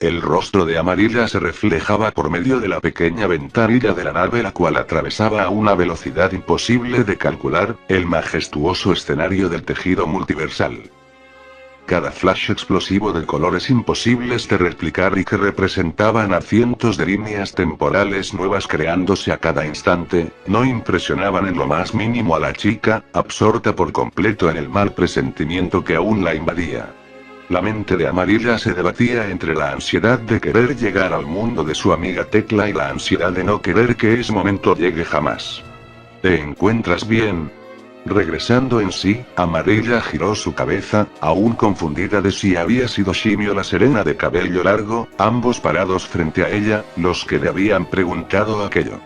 El rostro de Amarilla se reflejaba por medio de la pequeña ventanilla de la nave, la cual atravesaba a una velocidad imposible de calcular, el majestuoso escenario del tejido multiversal. Cada flash explosivo de colores imposibles de replicar y que representaban a cientos de líneas temporales nuevas creándose a cada instante, no impresionaban en lo más mínimo a la chica, absorta por completo en el mal presentimiento que aún la invadía. La mente de Amarilla se debatía entre la ansiedad de querer llegar al mundo de su amiga Tecla y la ansiedad de no querer que ese momento llegue jamás. ¿Te encuentras bien? Regresando en sí, Amarilla giró su cabeza, aún confundida de si había sido Shimmy o la Serena de cabello largo, ambos parados frente a ella, los que le habían preguntado aquello.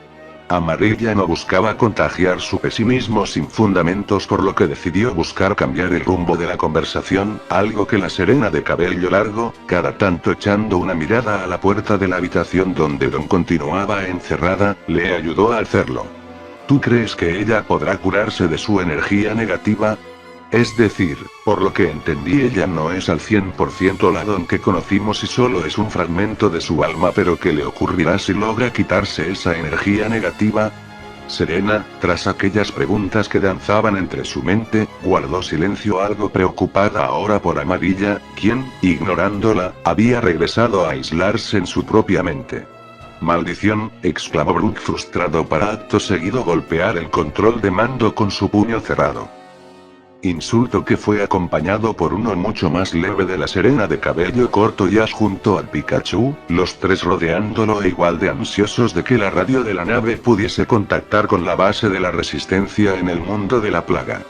Amarilla no buscaba contagiar su pesimismo sin fundamentos, por lo que decidió buscar cambiar el rumbo de la conversación, algo que la Serena de cabello largo, cada tanto echando una mirada a la puerta de la habitación donde Don continuaba encerrada, le ayudó a hacerlo. ¿Tú crees que ella podrá curarse de su energía negativa? Es decir, por lo que entendí, ella no es al 100% la Don que conocimos y solo es un fragmento de su alma, pero ¿qué le ocurrirá si logra quitarse esa energía negativa? Serena, tras aquellas preguntas que danzaban entre su mente, guardó silencio, algo preocupada ahora por Amarilla, quien, ignorándola, había regresado a aislarse en su propia mente. «¡Maldición!», exclamó Brook frustrado para acto seguido golpear el control de mando con su puño cerrado. Insulto que fue acompañado por uno mucho más leve de la Serena de cabello corto y Ash junto a Pikachu, los tres rodeándolo e igual de ansiosos de que la radio de la nave pudiese contactar con la base de la resistencia en el mundo de la plaga.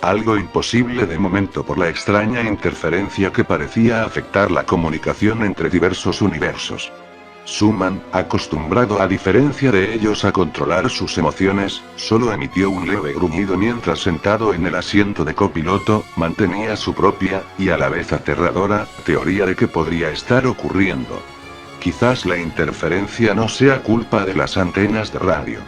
Algo imposible de momento por la extraña interferencia que parecía afectar la comunicación entre diversos universos. Suman, acostumbrado a diferencia de ellos a controlar sus emociones, solo emitió un leve gruñido mientras sentado en el asiento de copiloto, mantenía su propia, y a la vez aterradora, teoría de qué podría estar ocurriendo. Quizás la interferencia no sea culpa de las antenas de radio.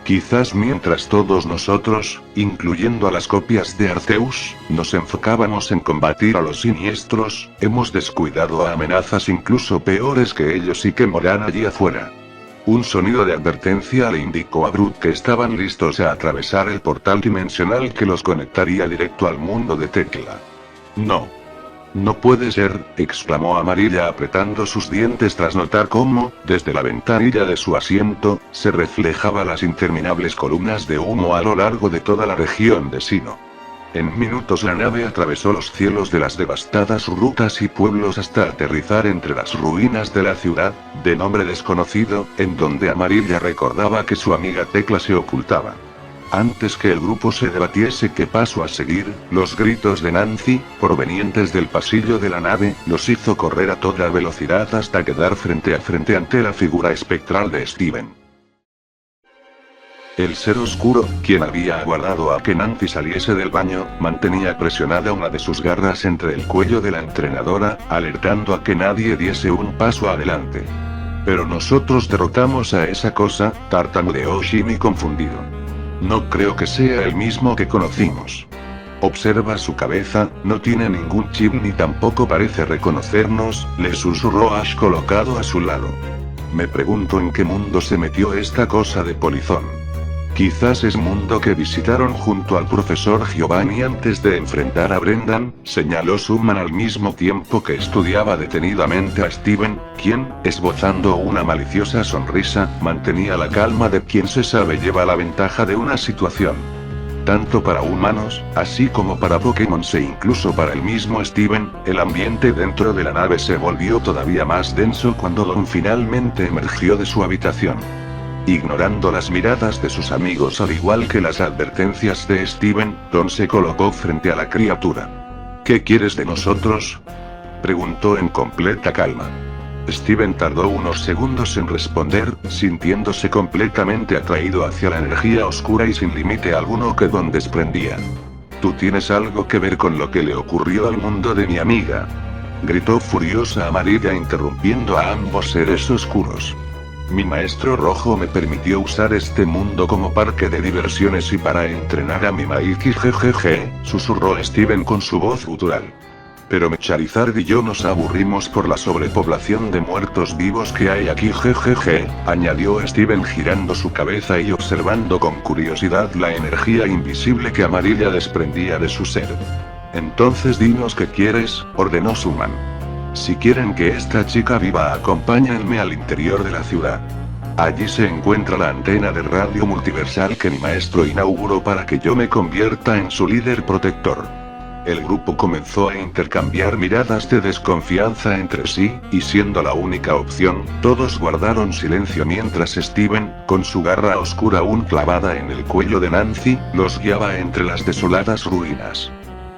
Quizás mientras todos nosotros, incluyendo a las copias de Arceus, nos enfocábamos en combatir a los siniestros, hemos descuidado a amenazas incluso peores que ellos y que moran allí afuera. Un sonido de advertencia le indicó a Brook que estaban listos a atravesar el portal dimensional que los conectaría directo al mundo de Tecla. No. No puede ser, exclamó Amarilla apretando sus dientes tras notar cómo, desde la ventanilla de su asiento, se reflejaban las interminables columnas de humo a lo largo de toda la región de Sinnoh. En minutos la nave atravesó los cielos de las devastadas rutas y pueblos hasta aterrizar entre las ruinas de la ciudad, de nombre desconocido, en donde Amarilla recordaba que su amiga Tecla se ocultaba. Antes que el grupo se debatiese qué paso a seguir, los gritos de Nancy, provenientes del pasillo de la nave, los hizo correr a toda velocidad hasta quedar frente a frente ante la figura espectral de Steven. El ser oscuro, quien había aguardado a que Nancy saliese del baño, mantenía presionada una de sus garras entre el cuello de la entrenadora, alertando a que nadie diese un paso adelante. Pero nosotros derrotamos a esa cosa, tartamudeó Shimmy confundido. No creo que sea el mismo que conocimos. Observa su cabeza, no tiene ningún chip ni tampoco parece reconocernos, le susurró Ash colocado a su lado. Me pregunto en qué mundo se metió esta cosa de polizón. Quizás es mundo que visitaron junto al profesor Giovanni antes de enfrentar a Brendan, señaló Suman al mismo tiempo que estudiaba detenidamente a Steven, quien, esbozando una maliciosa sonrisa, mantenía la calma de quien se sabe lleva la ventaja de una situación. Tanto para humanos, así como para Pokémon e incluso para el mismo Steven, el ambiente dentro de la nave se volvió todavía más denso cuando Don finalmente emergió de su habitación. Ignorando las miradas de sus amigos al igual que las advertencias de Steven, Don se colocó frente a la criatura. ¿Qué quieres de nosotros?, preguntó en completa calma. Steven tardó unos segundos en responder, sintiéndose completamente atraído hacia la energía oscura y sin límite alguno que Don desprendía. «Tú tienes algo que ver con lo que le ocurrió al mundo de mi amiga», gritó furiosa Amarilla interrumpiendo a ambos seres oscuros. Mi maestro rojo me permitió usar este mundo como parque de diversiones y para entrenar a mi Maiki jejeje, susurró Steven con su voz gutural. Pero Charizard y yo nos aburrimos por la sobrepoblación de muertos vivos que hay aquí, jejeje, añadió Steven girando su cabeza y observando con curiosidad la energía invisible que Amarilla desprendía de su ser. Entonces dinos qué quieres, ordenó Suman. Si quieren que esta chica viva, acompáñenme al interior de la ciudad. Allí se encuentra la antena de radio multiversal que mi maestro inauguró para que yo me convierta en su líder protector. El grupo comenzó a intercambiar miradas de desconfianza entre sí, y siendo la única opción, todos guardaron silencio mientras Steven, con su garra oscura aún clavada en el cuello de Nancy, los guiaba entre las desoladas ruinas.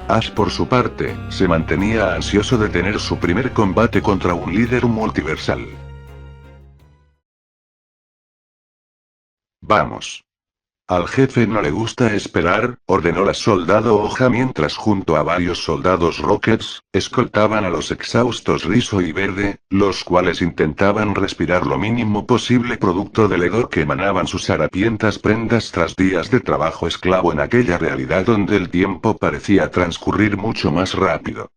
Ash por su parte, se mantenía ansioso de tener su primer combate contra un líder multiversal. Vamos. Al jefe no le gusta esperar, ordenó la soldado Hoja mientras junto a varios soldados Rockets, escoltaban a los exhaustos Rizo y Verde, los cuales intentaban respirar lo mínimo posible producto del hedor que emanaban sus harapientas prendas tras días de trabajo esclavo en aquella realidad donde el tiempo parecía transcurrir mucho más rápido.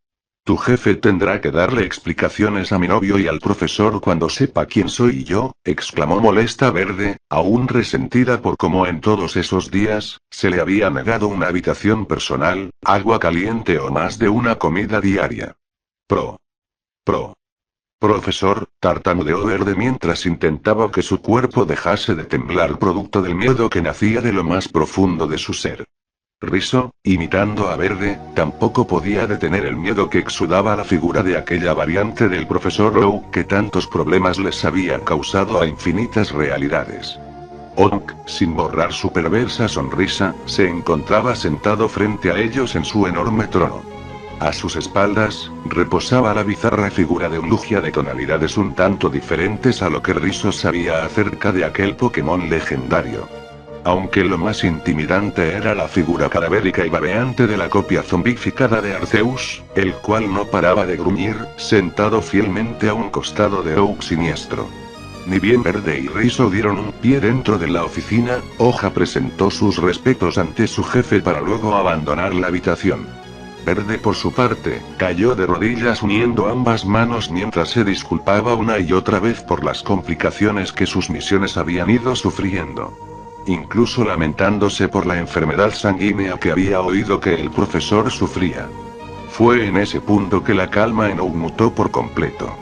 Tu jefe tendrá que darle explicaciones a mi novio y al profesor cuando sepa quién soy yo, exclamó molesta Verde, aún resentida por cómo en todos esos días, se le había negado una habitación personal, agua caliente o más de una comida diaria. Profesor, tartamudeó Verde mientras intentaba que su cuerpo dejase de temblar producto del miedo que nacía de lo más profundo de su ser. Rizo, imitando a Verde, tampoco podía detener el miedo que exudaba la figura de aquella variante del profesor Oak que tantos problemas les había causado a infinitas realidades. Oak, sin borrar su perversa sonrisa, se encontraba sentado frente a ellos en su enorme trono. A sus espaldas, reposaba la bizarra figura de un Lugia de tonalidades un tanto diferentes a lo que Rizo sabía acerca de aquel Pokémon legendario. Aunque lo más intimidante era la figura cadavérica y babeante de la copia zombificada de Arceus, el cual no paraba de gruñir, sentado fielmente a un costado de Oak siniestro. Ni bien Verde y Rizo dieron un pie dentro de la oficina, Hoja presentó sus respetos ante su jefe para luego abandonar la habitación. Verde por su parte, cayó de rodillas uniendo ambas manos mientras se disculpaba una y otra vez por las complicaciones que sus misiones habían ido sufriendo. Incluso lamentándose por la enfermedad sanguínea que había oído que el profesor sufría. Fue en ese punto que la calma en Oak mutó por completo.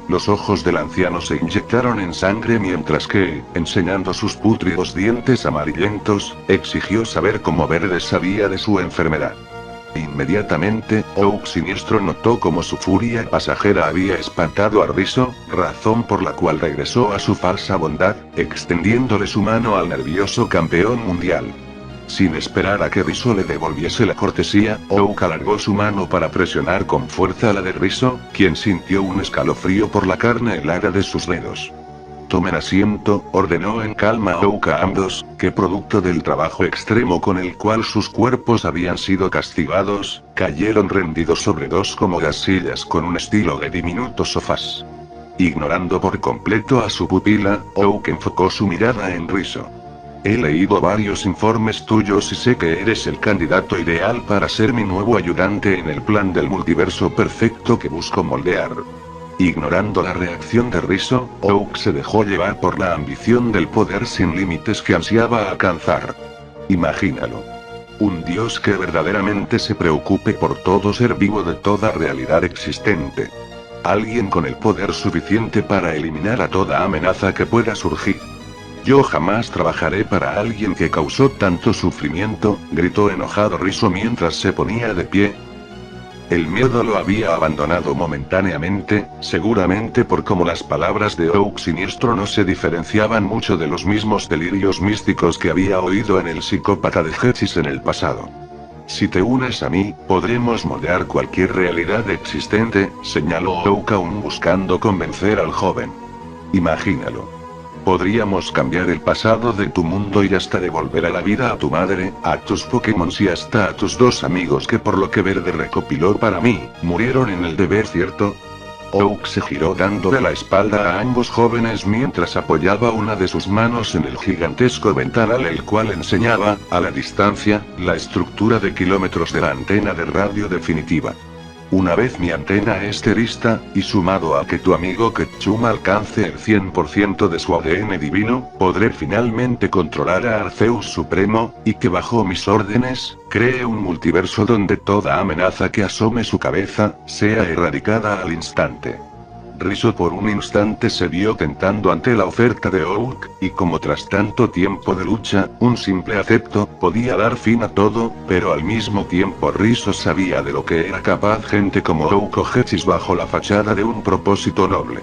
Los ojos del anciano se inyectaron en sangre mientras que, enseñando sus pútridos dientes amarillentos, exigió saber cómo Verde sabía de su enfermedad. Inmediatamente, Oak siniestro notó cómo su furia pasajera había espantado a Rizo, razón por la cual regresó a su falsa bondad, extendiéndole su mano al nervioso campeón mundial. Sin esperar a que Rizo le devolviese la cortesía, Oak alargó su mano para presionar con fuerza la de Rizo, quien sintió un escalofrío por la carne helada de sus dedos. Tomen asiento, ordenó en calma Oak a ambos, que producto del trabajo extremo con el cual sus cuerpos habían sido castigados, cayeron rendidos sobre dos cómodas sillas con un estilo de diminutos sofás. Ignorando por completo a su pupila, Oak enfocó su mirada en Rizo. He leído varios informes tuyos y sé que eres el candidato ideal para ser mi nuevo ayudante en el plan del multiverso perfecto que busco moldear. Ignorando la reacción de Rizo, Oak se dejó llevar por la ambición del poder sin límites que ansiaba alcanzar. Imagínalo. Un dios que verdaderamente se preocupe por todo ser vivo de toda realidad existente. Alguien con el poder suficiente para eliminar a toda amenaza que pueda surgir. Yo jamás trabajaré para alguien que causó tanto sufrimiento, gritó enojado Rizo mientras se ponía de pie. El miedo lo había abandonado momentáneamente, seguramente por cómo las palabras de Oak siniestro no se diferenciaban mucho de los mismos delirios místicos que había oído en el psicópata de Hechis en el pasado. Si te unes a mí, podremos moldear cualquier realidad existente, señaló Oak aún buscando convencer al joven. Imagínalo. Podríamos cambiar el pasado de tu mundo y hasta devolver a la vida a tu madre, a tus Pokémon y hasta a tus dos amigos que por lo que Verde recopiló para mí, murieron en el deber, ¿cierto? Oak se giró dándole la espalda a ambos jóvenes mientras apoyaba una de sus manos en el gigantesco ventanal el cual enseñaba, a la distancia, la estructura de kilómetros de la antena de radio definitiva. Una vez mi antena esté lista, y sumado a que tu amigo Ketchum alcance el 100% de su ADN divino, podré finalmente controlar a Arceus Supremo, y que bajo mis órdenes, cree un multiverso donde toda amenaza que asome su cabeza, sea erradicada al instante. Riso por un instante se vio tentando ante la oferta de Oak, y como tras tanto tiempo de lucha, un simple acepto, podía dar fin a todo, pero al mismo tiempo Riso sabía de lo que era capaz gente como Oak o Hechis bajo la fachada de un propósito noble.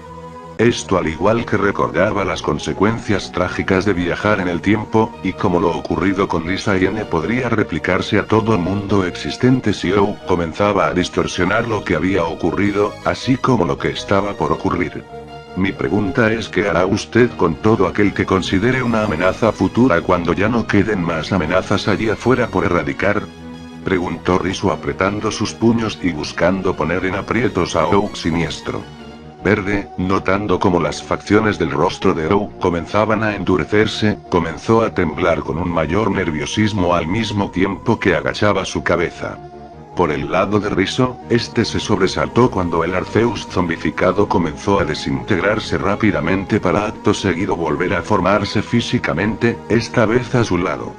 Esto al igual que recordaba las consecuencias trágicas de viajar en el tiempo, y como lo ocurrido con Lisa y N podría replicarse a todo mundo existente si Oak comenzaba a distorsionar lo que había ocurrido, así como lo que estaba por ocurrir. Mi pregunta es ¿qué hará usted con todo aquel que considere una amenaza futura cuando ya no queden más amenazas allí afuera por erradicar? Preguntó Riso apretando sus puños y buscando poner en aprietos a Oak siniestro. Verde, notando cómo las facciones del rostro de Oak comenzaban a endurecerse, comenzó a temblar con un mayor nerviosismo al mismo tiempo que agachaba su cabeza. Por el lado de Riso, este se sobresaltó cuando el Arceus zombificado comenzó a desintegrarse rápidamente para acto seguido volver a formarse físicamente, esta vez a su lado.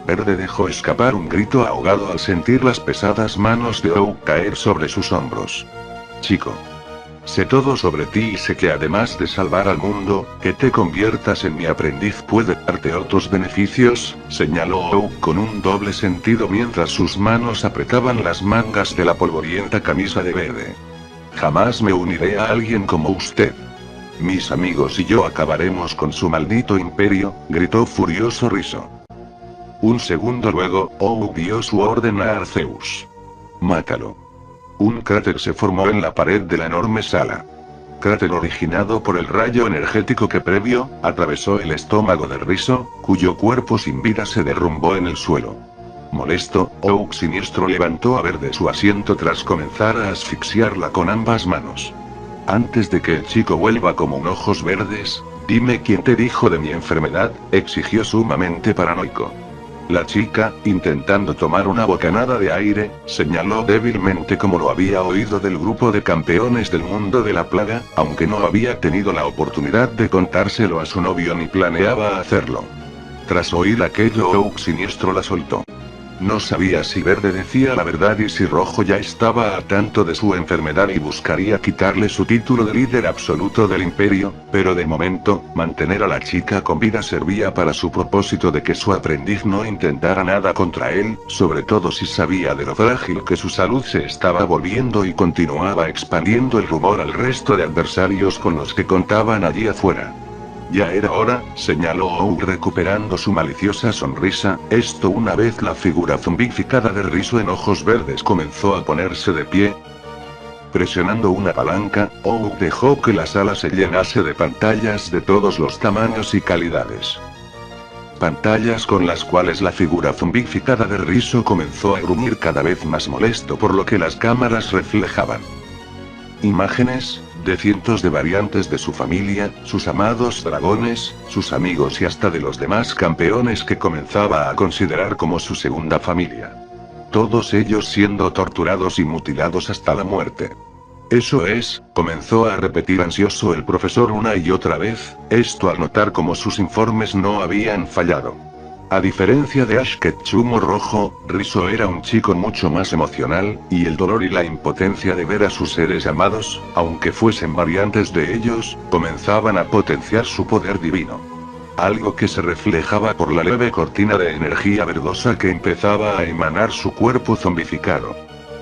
Verde dejó escapar un grito ahogado al sentir las pesadas manos de Oak caer sobre sus hombros. Chico. Sé todo sobre ti y sé que además de salvar al mundo, que te conviertas en mi aprendiz puede darte otros beneficios, señaló Oak con un doble sentido mientras sus manos apretaban las mangas de la polvorienta camisa de Verde. Jamás me uniré a alguien como usted. Mis amigos y yo acabaremos con su maldito imperio, gritó furioso Riso. Un segundo luego, Oak dio su orden a Arceus. Mátalo. Un cráter se formó en la pared de la enorme sala. Cráter originado por el rayo energético que previo, atravesó el estómago de Riso, cuyo cuerpo sin vida se derrumbó en el suelo. Molesto, Oak siniestro levantó a Verde su asiento tras comenzar a asfixiarla con ambas manos. Antes de que el chico vuelva como un ojos verdes, dime quién te dijo de mi enfermedad, exigió sumamente paranoico. La chica, intentando tomar una bocanada de aire, señaló débilmente como lo había oído del grupo de campeones del mundo de la plaga, aunque no había tenido la oportunidad de contárselo a su novio ni planeaba hacerlo. Tras oír aquello, Oak siniestro la soltó. No sabía si Verde decía la verdad y si Rojo ya estaba al tanto de su enfermedad y buscaría quitarle su título de líder absoluto del imperio, pero de momento, mantener a la chica con vida servía para su propósito de que su aprendiz no intentara nada contra él, sobre todo si sabía de lo frágil que su salud se estaba volviendo y continuaba expandiendo el rumor al resto de adversarios con los que contaban allí afuera. Ya era hora, señaló Oak recuperando su maliciosa sonrisa, esto una vez la figura zombificada de Riso en ojos verdes comenzó a ponerse de pie. Presionando una palanca, Oak dejó que la sala se llenase de pantallas de todos los tamaños y calidades. Pantallas con las cuales la figura zombificada de Riso comenzó a gruñir cada vez más molesto por lo que las cámaras reflejaban. Imágenes de cientos de variantes de su familia, sus amados dragones, sus amigos y hasta de los demás campeones que comenzaba a considerar como su segunda familia. Todos ellos siendo torturados y mutilados hasta la muerte. Eso es, comenzó a repetir ansioso el profesor una y otra vez, esto al notar como sus informes no habían fallado. A diferencia de Ash Ketchum o Rojo, Riso era un chico mucho más emocional, y el dolor y la impotencia de ver a sus seres amados, aunque fuesen variantes de ellos, comenzaban a potenciar su poder divino. Algo que se reflejaba por la leve cortina de energía verdosa que empezaba a emanar su cuerpo zombificado.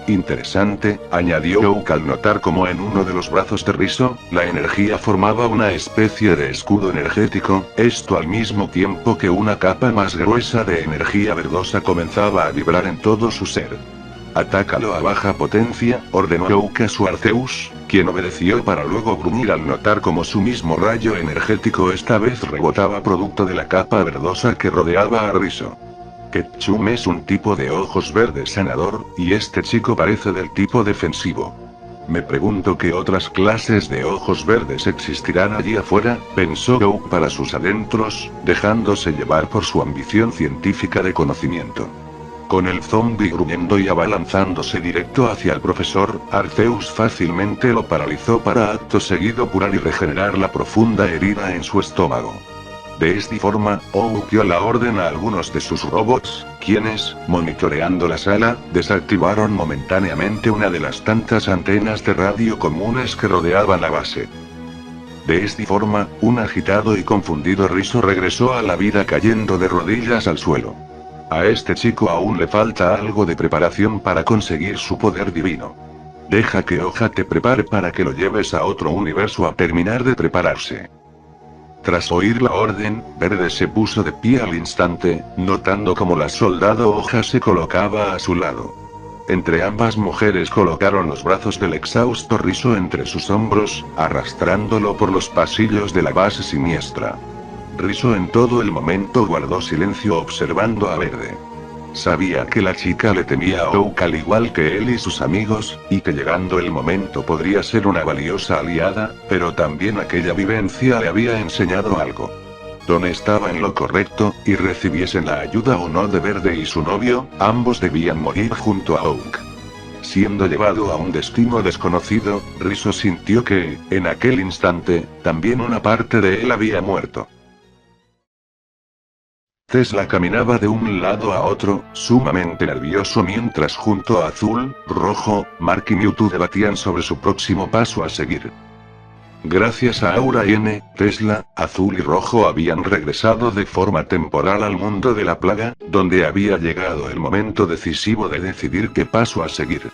Interesante, añadió Oak al notar como en uno de los brazos de Riso, la energía formaba una especie de escudo energético, esto al mismo tiempo que una capa más gruesa de energía verdosa comenzaba a vibrar en todo su ser. Atácalo a baja potencia, ordenó Oak a su Arceus, quien obedeció para luego gruñir al notar como su mismo rayo energético esta vez rebotaba producto de la capa verdosa que rodeaba a Riso. Ketchum es un tipo de ojos verdes sanador, y este chico parece del tipo defensivo. Me pregunto qué otras clases de ojos verdes existirán allí afuera, pensó Oak para sus adentros, dejándose llevar por su ambición científica de conocimiento. Con el zombi gruñendo y abalanzándose directo hacia el profesor, Arceus fácilmente lo paralizó para acto seguido curar y regenerar la profunda herida en su estómago. De esta forma, Oak dio la orden a algunos de sus robots, quienes, monitoreando la sala, desactivaron momentáneamente una de las tantas antenas de radio comunes que rodeaban la base. De esta forma, un agitado y confundido Rizzo regresó a la vida cayendo de rodillas al suelo. A este chico aún le falta algo de preparación para conseguir su poder divino. Deja que Hoja te prepare para que lo lleves a otro universo a terminar de prepararse. Tras oír la orden, Verde se puso de pie al instante, notando cómo la soldado Hoja se colocaba a su lado. Entre ambas mujeres colocaron los brazos del exhausto Rizzo entre sus hombros, arrastrándolo por los pasillos de la base siniestra. Rizzo en todo el momento guardó silencio observando a Verde. Sabía que la chica le temía a Oak al igual que él y sus amigos, y que llegando el momento podría ser una valiosa aliada, pero también aquella vivencia le había enseñado algo. Don estaba en lo correcto, y recibiesen la ayuda o no de Verde y su novio, ambos debían morir junto a Oak. Siendo llevado a un destino desconocido, Rizzo sintió que, en aquel instante, también una parte de él había muerto. Tesla caminaba de un lado a otro, sumamente nervioso mientras junto a Azul, Rojo, Mark y Mewtwo debatían sobre su próximo paso a seguir. Gracias a Aura y N, Tesla, Azul y Rojo habían regresado de forma temporal al mundo de la plaga, donde había llegado el momento decisivo de decidir qué paso a seguir.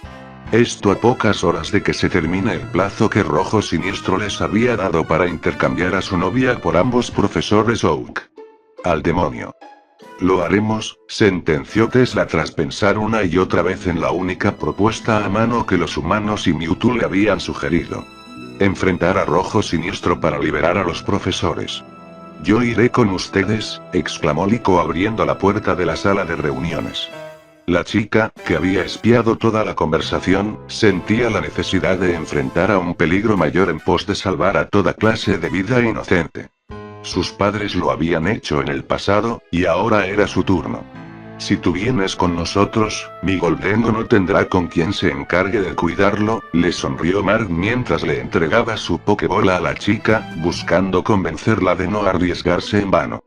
Esto a pocas horas de que se termine el plazo que Rojo Siniestro les había dado para intercambiar a su novia por ambos profesores Oak. Al demonio. Lo haremos, sentenció Tesla tras pensar una y otra vez en la única propuesta a mano que los humanos y Mewtwo le habían sugerido. Enfrentar a Rojo Siniestro para liberar a los profesores. Yo iré con ustedes, exclamó Liko abriendo la puerta de la sala de reuniones. La chica, que había espiado toda la conversación, sentía la necesidad de enfrentar a un peligro mayor en pos de salvar a toda clase de vida inocente. Sus padres lo habían hecho en el pasado, y ahora era su turno. Si tú vienes con nosotros, mi Goldengo no tendrá con quien se encargue de cuidarlo, le sonrió Mark mientras le entregaba su Pokébola a la chica, buscando convencerla de no arriesgarse en vano.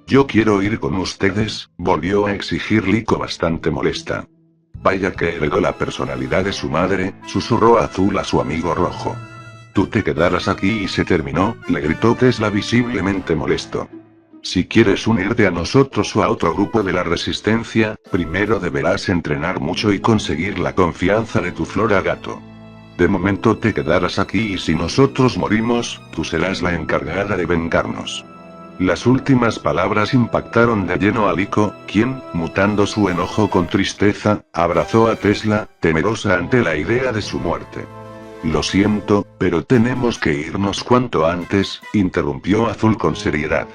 Yo quiero ir con ustedes, volvió a exigir Liko bastante molesta. Vaya que heredó la personalidad de su madre, susurró Azul a su amigo Rojo. Tú te quedarás aquí y se terminó, le gritó Tesla visiblemente molesto. Si quieres unirte a nosotros o a otro grupo de la Resistencia, primero deberás entrenar mucho y conseguir la confianza de tu Flora Gato. De momento te quedarás aquí y si nosotros morimos, tú serás la encargada de vengarnos. Las últimas palabras impactaron de lleno a Liko, quien, mutando su enojo con tristeza, abrazó a Tesla, temerosa ante la idea de su muerte. Lo siento, pero tenemos que irnos cuanto antes, interrumpió Azul con seriedad.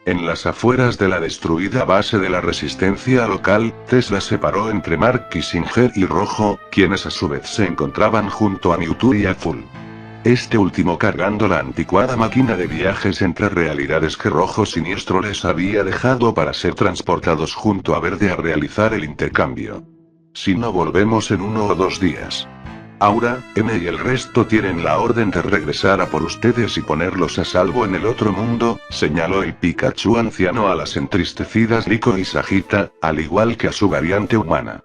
En las afueras de la destruida base de la resistencia local, Tesla se paró entre Mark Kissinger y Rojo, quienes a su vez se encontraban junto a Mewtwo y Azul. Este último cargando la anticuada máquina de viajes entre realidades que Rojo Siniestro les había dejado para ser transportados junto a Verde a realizar el intercambio. Si no volvemos en 1 o 2 días. Aura, M y el resto tienen la orden de regresar a por ustedes y ponerlos a salvo en el otro mundo, señaló el Pikachu anciano a las entristecidas Liko y Sagita, al igual que a su variante humana.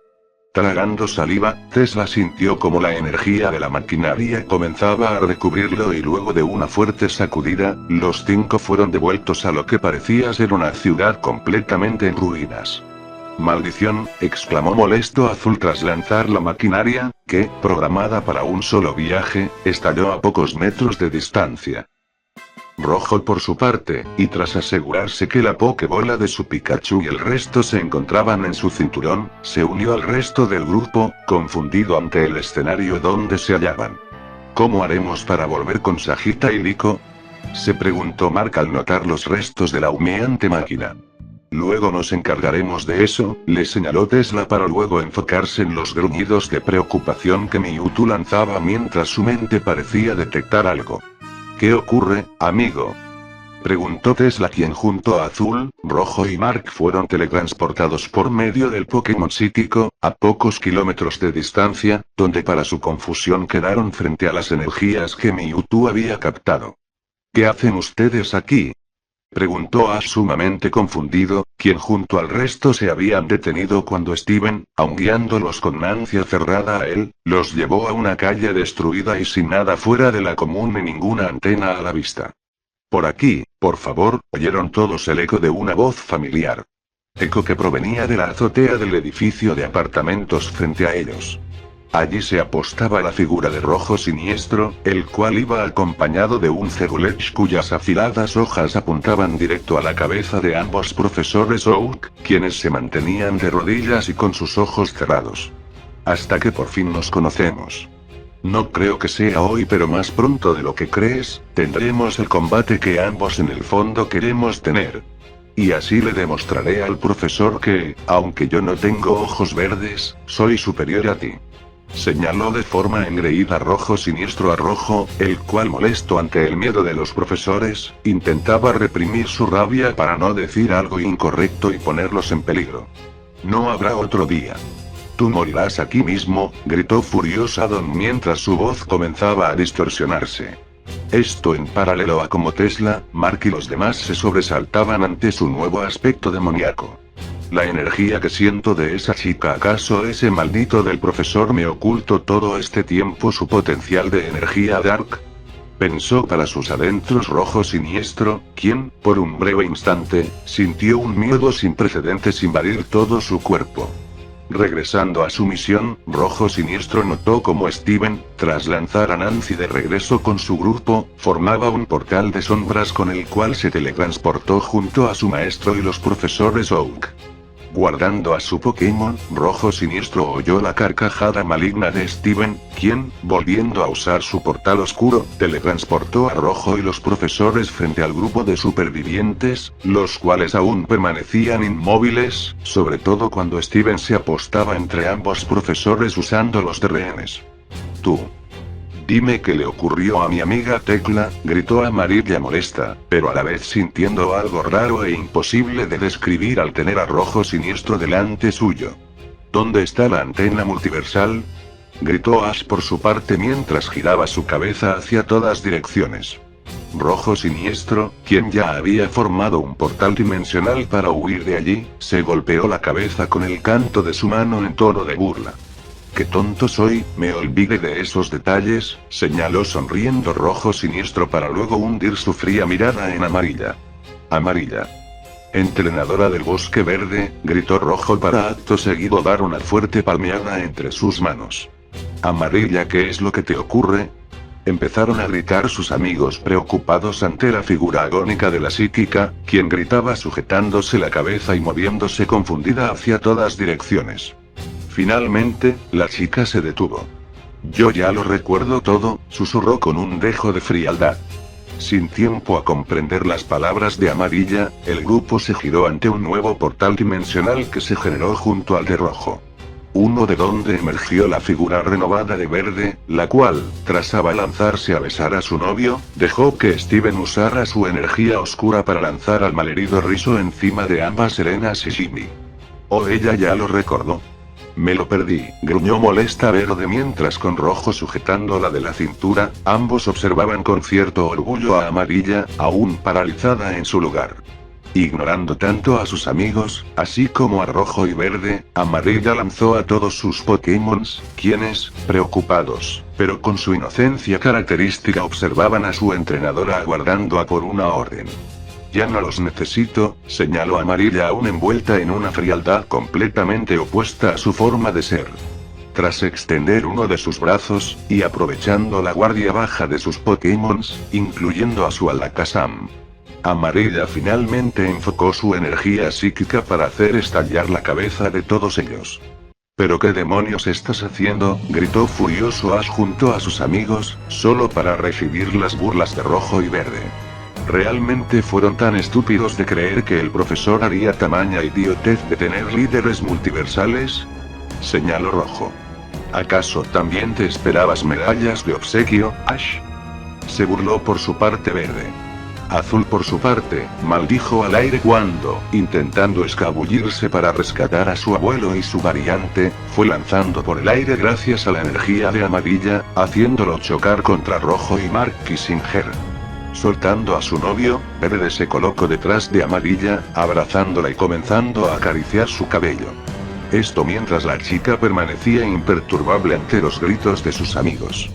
Tragando saliva, Tesla sintió como la energía de la maquinaria comenzaba a recubrirlo y luego de una fuerte sacudida, los 5 fueron devueltos a lo que parecía ser una ciudad completamente en ruinas. Maldición, exclamó molesto Azul tras lanzar la maquinaria, que, programada para un solo viaje, estalló a pocos metros de distancia. Rojo por su parte, y tras asegurarse que la Pokébola de su Pikachu y el resto se encontraban en su cinturón, se unió al resto del grupo, confundido ante el escenario donde se hallaban. ¿Cómo haremos para volver con Sagita y Liko? Se preguntó Mark al notar los restos de la humeante máquina. Luego nos encargaremos de eso, le señaló Tesla para luego enfocarse en los gruñidos de preocupación que Mewtwo lanzaba mientras su mente parecía detectar algo. ¿Qué ocurre, amigo? Preguntó Tesla, quien junto a Azul, Rojo y Mark fueron teletransportados por medio del Pokémon psíquico, a pocos kilómetros de distancia, donde para su confusión quedaron frente a las energías que Mewtwo había captado. ¿Qué hacen ustedes aquí?, preguntó Ash sumamente confundido, quien junto al resto se habían detenido cuando Steven, aun guiándolos con Nancy cerrada a él, los llevó a una calle destruida y sin nada fuera de la común ni ninguna antena a la vista. Por aquí, por favor, oyeron todos el eco de una voz familiar. Eco que provenía de la azotea del edificio de apartamentos frente a ellos. Allí se apostaba la figura de Rojo Siniestro, el cual iba acompañado de un Cegulech cuyas afiladas hojas apuntaban directo a la cabeza de ambos profesores Oak, quienes se mantenían de rodillas y con sus ojos cerrados. Hasta que por fin nos conocemos. No creo que sea hoy, pero más pronto de lo que crees, tendremos el combate que ambos en el fondo queremos tener. Y así le demostraré al profesor que, aunque yo no tengo ojos verdes, soy superior a ti. Señaló de forma engreída Rojo Siniestro a Rojo, el cual, molesto ante el miedo de los profesores, intentaba reprimir su rabia para no decir algo incorrecto y ponerlos en peligro. No habrá otro día. Tú morirás aquí mismo, gritó furiosa Don mientras su voz comenzaba a distorsionarse. Esto en paralelo a como Tesla, Mark y los demás se sobresaltaban ante su nuevo aspecto demoníaco. La energía que siento de esa chica, ¿acaso ese maldito del profesor me ocultó todo este tiempo su potencial de energía dark? Pensó para sus adentros Rojo Siniestro, quien, por un breve instante, sintió un miedo sin precedentes invadir todo su cuerpo. Regresando a su misión, Rojo Siniestro notó cómo Steven, tras lanzar a Nancy de regreso con su grupo, formaba un portal de sombras con el cual se teletransportó junto a su maestro y los profesores Oak. Guardando a su Pokémon, Rojo Siniestro oyó la carcajada maligna de Steven, quien, volviendo a usar su portal oscuro, teletransportó a Rojo y los profesores frente al grupo de supervivientes, los cuales aún permanecían inmóviles, sobre todo cuando Steven se apostaba entre ambos profesores usándolos de rehenes. Tú. Dime qué le ocurrió a mi amiga Tecla, gritó Amarilla molesta, pero a la vez sintiendo algo raro e imposible de describir al tener a Rojo Siniestro delante suyo. ¿Dónde está la antena multiversal?, gritó Ash por su parte mientras giraba su cabeza hacia todas direcciones. Rojo Siniestro, quien ya había formado un portal dimensional para huir de allí, se golpeó la cabeza con el canto de su mano en tono de burla. «Qué tonto soy, me olvidé de esos detalles», señaló sonriendo Rojo Siniestro para luego hundir su fría mirada en Amarilla. «Amarilla. Entrenadora del Bosque Verde», gritó Rojo para acto seguido dar una fuerte palmeada entre sus manos. «Amarilla, ¿qué es lo que te ocurre?», empezaron a gritar sus amigos preocupados ante la figura agónica de la psíquica, quien gritaba sujetándose la cabeza y moviéndose confundida hacia todas direcciones. Finalmente, la chica se detuvo. «Yo ya lo recuerdo todo», susurró con un dejo de frialdad. Sin tiempo a comprender las palabras de Amarilla, el grupo se giró ante un nuevo portal dimensional que se generó junto al de Rojo. Uno de donde emergió la figura renovada de Verde, la cual, tras abalanzarse a besar a su novio, dejó que Steven usara su energía oscura para lanzar al malherido Rizo encima de ambas Serenas y Jimmy. «Oh, ella ya lo recordó. Me lo perdí», gruñó molesta Verde mientras con Rojo sujetándola de la cintura, ambos observaban con cierto orgullo a Amarilla, aún paralizada en su lugar. Ignorando tanto a sus amigos, así como a Rojo y Verde, Amarilla lanzó a todos sus Pokémons, quienes, preocupados, pero con su inocencia característica observaban a su entrenadora aguardando a por una orden. «Ya no los necesito», señaló Amarilla aún envuelta en una frialdad completamente opuesta a su forma de ser. Tras extender uno de sus brazos, y aprovechando la guardia baja de sus Pokémons, incluyendo a su Alakazam, Amarilla finalmente enfocó su energía psíquica para hacer estallar la cabeza de todos ellos. «¿Pero qué demonios estás haciendo?», gritó furioso Ash junto a sus amigos, solo para recibir las burlas de Rojo y Verde. ¿Realmente fueron tan estúpidos de creer que el profesor haría tamaña idiotez de tener líderes multiversales?, señaló Rojo. ¿Acaso también te esperabas medallas de obsequio, Ash?, se burló por su parte Verde. Azul por su parte, maldijo al aire cuando, intentando escabullirse para rescatar a su abuelo y su variante, fue lanzando por el aire gracias a la energía de Amarilla, haciéndolo chocar contra Rojo y Mark Kissinger. Soltando a su novio, Verde se colocó detrás de Amarilla, abrazándola y comenzando a acariciar su cabello. Esto mientras la chica permanecía imperturbable ante los gritos de sus amigos.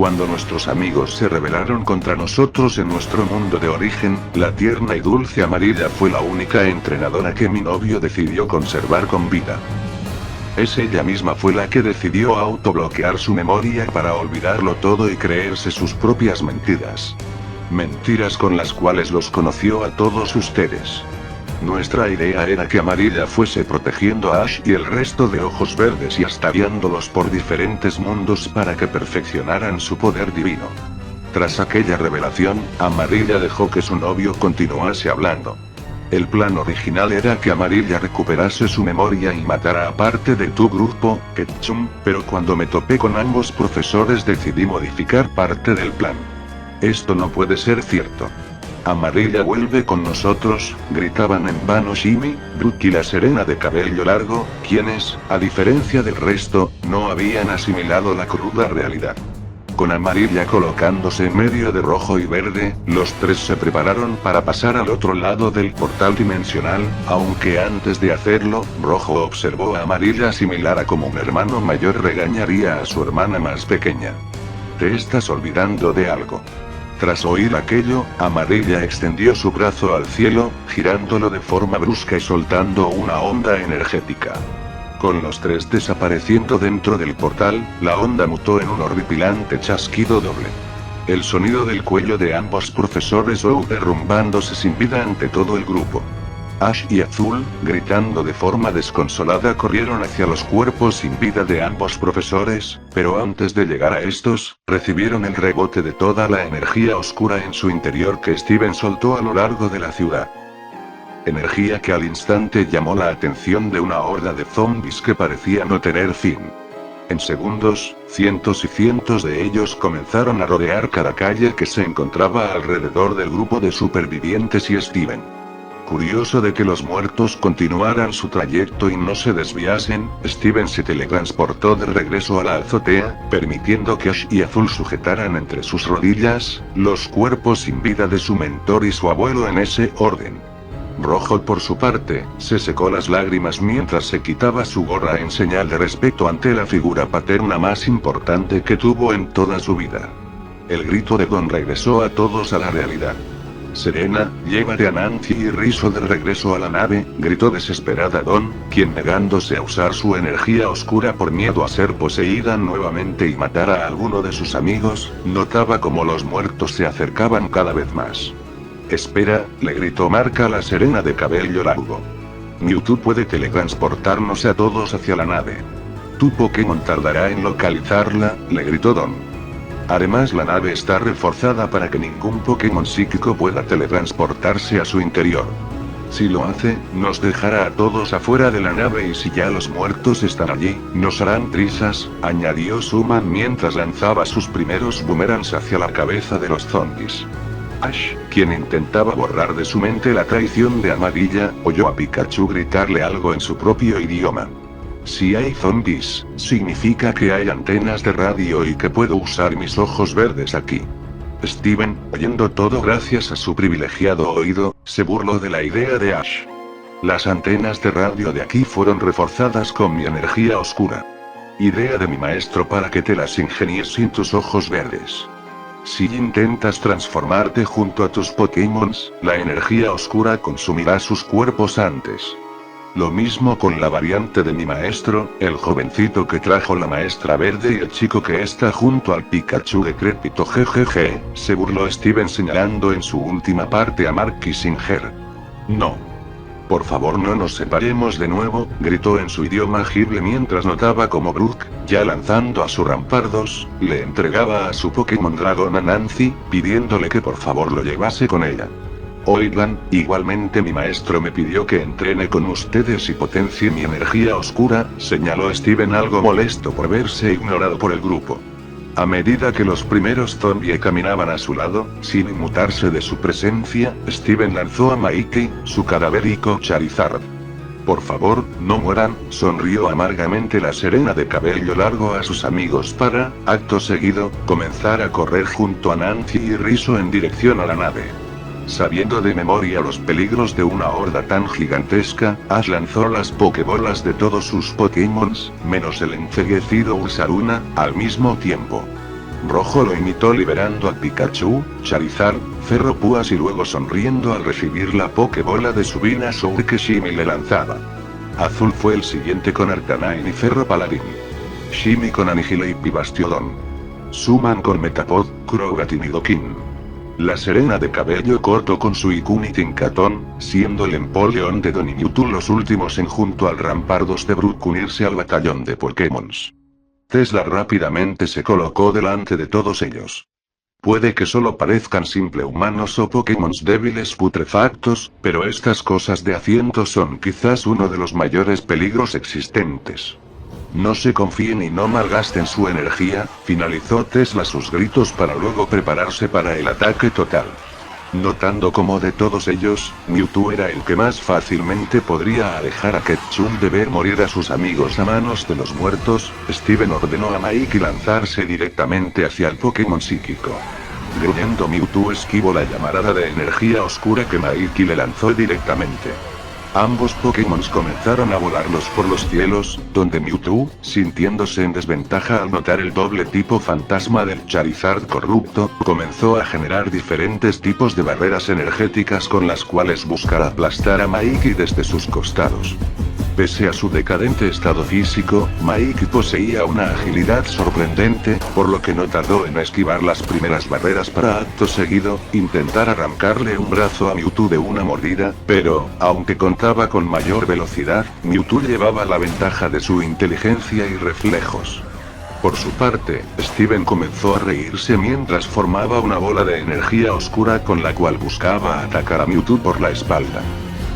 Cuando nuestros amigos se rebelaron contra nosotros en nuestro mundo de origen, la tierna y dulce Amarilla fue la única entrenadora que mi novio decidió conservar con vida. Ella misma fue la que decidió autobloquear su memoria para olvidarlo todo y creerse sus propias mentiras. Mentiras con las cuales los conoció a todos ustedes. Nuestra idea era que Amarilla fuese protegiendo a Ash y el resto de Ojos Verdes y hasta guiándolos por diferentes mundos para que perfeccionaran su poder divino. Tras aquella revelación, Amarilla dejó que su novio continuase hablando. El plan original era que Amarilla recuperase su memoria y matara a parte de tu grupo, Ketchum, pero cuando me topé con ambos profesores decidí modificar parte del plan. Esto no puede ser cierto. Amarilla vuelve con nosotros, gritaban en vano Shimmy, Brooke y la Serena de cabello largo, quienes, a diferencia del resto, no habían asimilado la cruda realidad. Con Amarilla colocándose en medio de Rojo y Verde, los tres se prepararon para pasar al otro lado del portal dimensional, aunque antes de hacerlo, Rojo observó a Amarilla similar a como un hermano mayor regañaría a su hermana más pequeña. Te estás olvidando de algo. Tras oír aquello, Amarilla extendió su brazo al cielo, girándolo de forma brusca y soltando una onda energética. Con los tres desapareciendo dentro del portal, la onda mutó en un horripilante chasquido doble. El sonido del cuello de ambos profesores derrumbándose sin vida ante todo el grupo. Ash y Azul, gritando de forma desconsolada, corrieron hacia los cuerpos sin vida de ambos profesores, pero antes de llegar a estos, recibieron el rebote de toda la energía oscura en su interior que Steven soltó a lo largo de la ciudad. Energía que al instante llamó la atención de una horda de zombies que parecía no tener fin. En segundos, cientos y cientos de ellos comenzaron a rodear cada calle que se encontraba alrededor del grupo de supervivientes y Steven. Curioso de que los muertos continuaran su trayecto y no se desviasen, Steven se teletransportó de regreso a la azotea, permitiendo que Ash y Azul sujetaran entre sus rodillas los cuerpos sin vida de su mentor y su abuelo en ese orden. Rojo por su parte, se secó las lágrimas mientras se quitaba su gorra en señal de respeto ante la figura paterna más importante que tuvo en toda su vida. El grito de Don regresó a todos a la realidad. Serena, llévate a Nancy y Rizzo de regreso a la nave, gritó desesperada Don, quien negándose a usar su energía oscura por miedo a ser poseída nuevamente y matar a alguno de sus amigos, notaba como los muertos se acercaban cada vez más. Espera, le gritó Mark a la Serena de cabello largo. Mewtwo puede teletransportarnos a todos hacia la nave. Tu Pokémon tardará en localizarla, le gritó Don. Además la nave está reforzada para que ningún Pokémon psíquico pueda teletransportarse a su interior. Si lo hace, nos dejará a todos afuera de la nave y si ya los muertos están allí, nos harán trizas, añadió Suman mientras lanzaba sus primeros boomerangs hacia la cabeza de los zombies. Ash, quien intentaba borrar de su mente la traición de Amarilla, oyó a Pikachu gritarle algo en su propio idioma. Si hay zombies, significa que hay antenas de radio y que puedo usar mis ojos verdes aquí. Steven, oyendo todo gracias a su privilegiado oído, se burló de la idea de Ash. Las antenas de radio de aquí fueron reforzadas con mi energía oscura. Idea de mi maestro para que te las ingenies sin tus ojos verdes. Si intentas transformarte junto a tus Pokémons, la energía oscura consumirá sus cuerpos antes. Lo mismo con la variante de mi maestro, el jovencito que trajo la maestra verde y el chico que está junto al Pikachu decrépito jejeje, se burló Steven señalando en su última parte a Mark Kissinger. No. Por favor no nos separemos de nuevo, gritó en su idioma Gible mientras notaba como Brooke, ya lanzando a su Rampardos, le entregaba a su Pokémon Dragón a Nancy, pidiéndole que por favor lo llevase con ella. Oigan, igualmente mi maestro me pidió que entrene con ustedes y potencie mi energía oscura, señaló Steven algo molesto por verse ignorado por el grupo. A medida que los primeros zombies caminaban a su lado, sin inmutarse de su presencia, Steven lanzó a Mikey, su cadavérico Charizard. Por favor, no mueran, sonrió amargamente la Serena de cabello largo a sus amigos para, acto seguido, comenzar a correr junto a Nancy y Rizzo en dirección a la nave. Sabiendo de memoria los peligros de una horda tan gigantesca, Ash lanzó las Pokébolas de todos sus Pokémons, menos el enceguecido Ursaluna, al mismo tiempo. Rojo lo imitó liberando a Pikachu, Charizard, Ferropúas y luego sonriendo al recibir la Pokébola de su Venusaur que Shimi le lanzaba. Azul fue el siguiente con Arcanine y Ferropaladin. Shimi con Anihilape y Bastiodon. Suman con Metapod, Crobat y Nidoking. La Serena de cabello corto con Suicune y Tinkaton, siendo el Empoleon de Don y Mewtwo los últimos en junto al Rampardos de Brook unirse al batallón de Pokémons. Tesla rápidamente se colocó delante de todos ellos. Puede que solo parezcan simple humanos o Pokémons débiles putrefactos, pero estas cosas de a son quizás uno de los mayores peligros existentes. No se confíen y no malgasten su energía, finalizó Tesla sus gritos para luego prepararse para el ataque total. Notando como de todos ellos, Mewtwo era el que más fácilmente podría alejar a Ketchum de ver morir a sus amigos a manos de los muertos, Steven ordenó a Mikey lanzarse directamente hacia el Pokémon psíquico. Gruñendo Mewtwo esquivó la llamarada de energía oscura que Mikey le lanzó directamente. Ambos Pokémon comenzaron a volarlos por los cielos, donde Mewtwo, sintiéndose en desventaja al notar el doble tipo fantasma del Charizard corrupto, comenzó a generar diferentes tipos de barreras energéticas con las cuales buscar aplastar a Mikey desde sus costados. Pese a su decadente estado físico, Mikey poseía una agilidad sorprendente, por lo que no tardó en esquivar las primeras barreras para acto seguido, intentar arrancarle un brazo a Mewtwo de una mordida, pero, aunque contaba con mayor velocidad, Mewtwo llevaba la ventaja de su inteligencia y reflejos. Por su parte, Steven comenzó a reírse mientras formaba una bola de energía oscura con la cual buscaba atacar a Mewtwo por la espalda.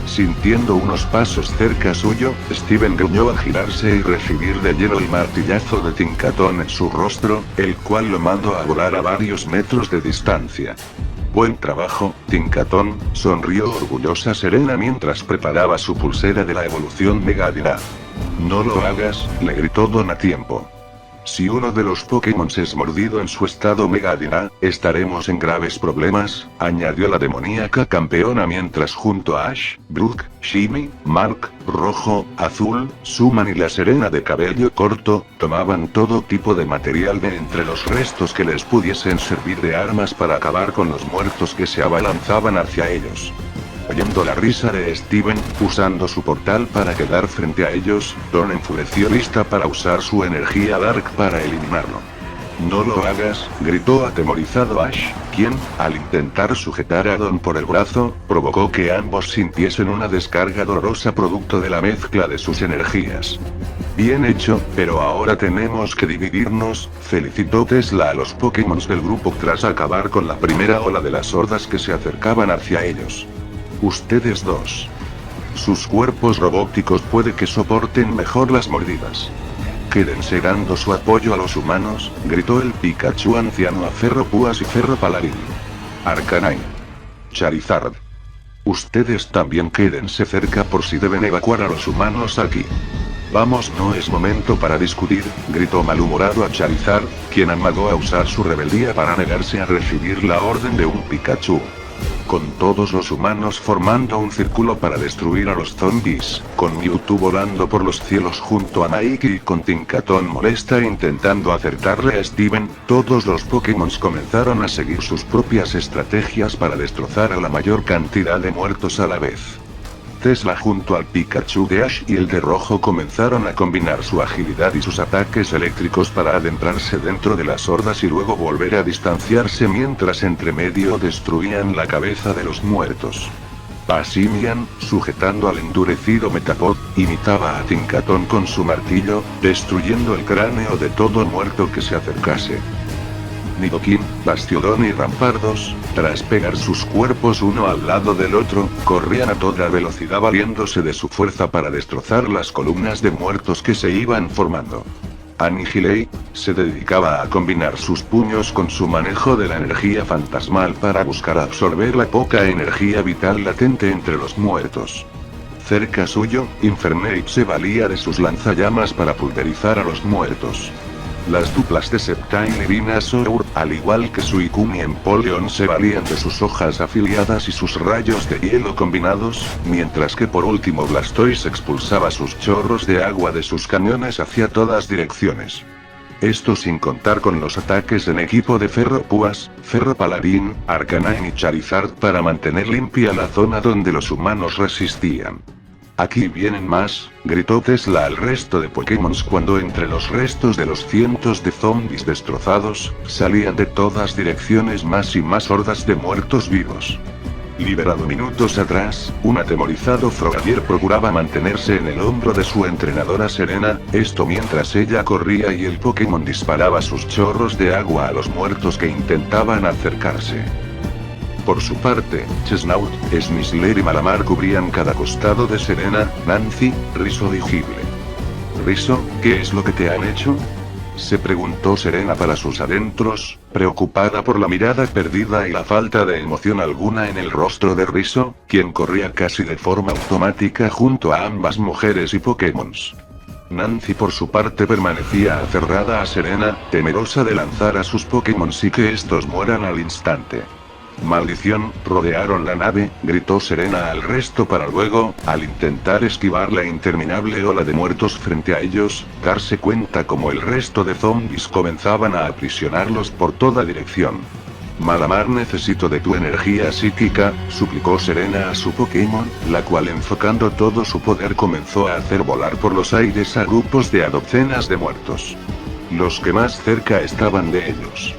Sintiendo unos pasos cerca suyo, Steven gruñó al girarse y recibir de lleno el martillazo de Tinkaton en su rostro, el cual lo mandó a volar a varios metros de distancia. Buen trabajo, Tinkaton, sonrió orgullosa Serena mientras preparaba su pulsera de la evolución Mega Dina. No lo hagas, le gritó Don a tiempo. Si uno de los Pokémon es mordido en su estado Mega Dina, estaremos en graves problemas, añadió la demoníaca campeona mientras junto a Ash, Brook, Shimi, Mark, Rojo, Azul, Suman y la Serena de cabello corto, tomaban todo tipo de material de entre los restos que les pudiesen servir de armas para acabar con los muertos que se abalanzaban hacia ellos. Oyendo la risa de Steven, usando su portal para quedar frente a ellos, Don enfureció lista para usar su energía Dark para eliminarlo. No lo hagas, gritó atemorizado Ash, quien, al intentar sujetar a Don por el brazo, provocó que ambos sintiesen una descarga dolorosa producto de la mezcla de sus energías. Bien hecho, pero ahora tenemos que dividirnos, felicitó Tesla a los Pokémon del grupo tras acabar con la primera ola de las hordas que se acercaban hacia ellos. Ustedes dos. Sus cuerpos robóticos puede que soporten mejor las mordidas. Quédense dando su apoyo a los humanos, gritó el Pikachu anciano a Ferropúas y Ferropaladin. Arcanine. Charizard. Ustedes también quédense cerca por si deben evacuar a los humanos aquí. Vamos, no es momento para discutir, gritó malhumorado a Charizard, quien amagó a usar su rebeldía para negarse a recibir la orden de un Pikachu. Con todos los humanos formando un círculo para destruir a los zombies, con Mewtwo volando por los cielos junto a Mikey y con Tinkaton molesta intentando acertarle a Steven, todos los Pokémon comenzaron a seguir sus propias estrategias para destrozar a la mayor cantidad de muertos a la vez. Tesla junto al Pikachu de Ash y el de Rojo comenzaron a combinar su agilidad y sus ataques eléctricos para adentrarse dentro de las hordas y luego volver a distanciarse mientras entre medio destruían la cabeza de los muertos. Passimian, sujetando al endurecido Metapod, imitaba a Tinkaton con su martillo, destruyendo el cráneo de todo muerto que se acercase. Nidoking, Bastiodon y Rampardos, tras pegar sus cuerpos uno al lado del otro, corrían a toda velocidad valiéndose de su fuerza para destrozar las columnas de muertos que se iban formando. Annihilate se dedicaba a combinar sus puños con su manejo de la energía fantasmal para buscar absorber la poca energía vital latente entre los muertos. Cerca suyo, Infernate se valía de sus lanzallamas para pulverizar a los muertos. Las duplas de Sceptile y Venusaur, al igual que Suicune y Empoleon, se valían de sus hojas afiliadas y sus rayos de hielo combinados, mientras que por último Blastoise expulsaba sus chorros de agua de sus cañones hacia todas direcciones. Esto sin contar con los ataques en equipo de Ferropúas, Ferropaladín, Arcanine y Charizard para mantener limpia la zona donde los humanos resistían. «Aquí vienen más», gritó Tesla al resto de Pokémons cuando entre los restos de los cientos de zombies destrozados, salían de todas direcciones más y más hordas de muertos vivos. Liberado minutos atrás, un atemorizado Frogadier procuraba mantenerse en el hombro de su entrenadora Serena, esto mientras ella corría y el Pokémon disparaba sus chorros de agua a los muertos que intentaban acercarse. Por su parte, Chesnaught, Sneasler y Malamar cubrían cada costado de Serena, Nancy, Rizzo y Gible. «Rizzo, ¿qué es lo que te han hecho?», se preguntó Serena para sus adentros, preocupada por la mirada perdida y la falta de emoción alguna en el rostro de Rizzo, quien corría casi de forma automática junto a ambas mujeres y Pokémons. Nancy por su parte permanecía aferrada a Serena, temerosa de lanzar a sus Pokémons y que estos mueran al instante. «Maldición, rodearon la nave», gritó Serena al resto para luego, al intentar esquivar la interminable ola de muertos frente a ellos, darse cuenta como el resto de zombies comenzaban a aprisionarlos por toda dirección. «Malamar, necesito de tu energía psíquica», suplicó Serena a su Pokémon, la cual enfocando todo su poder comenzó a hacer volar por los aires a grupos de a docenas de muertos. Los que más cerca estaban de ellos.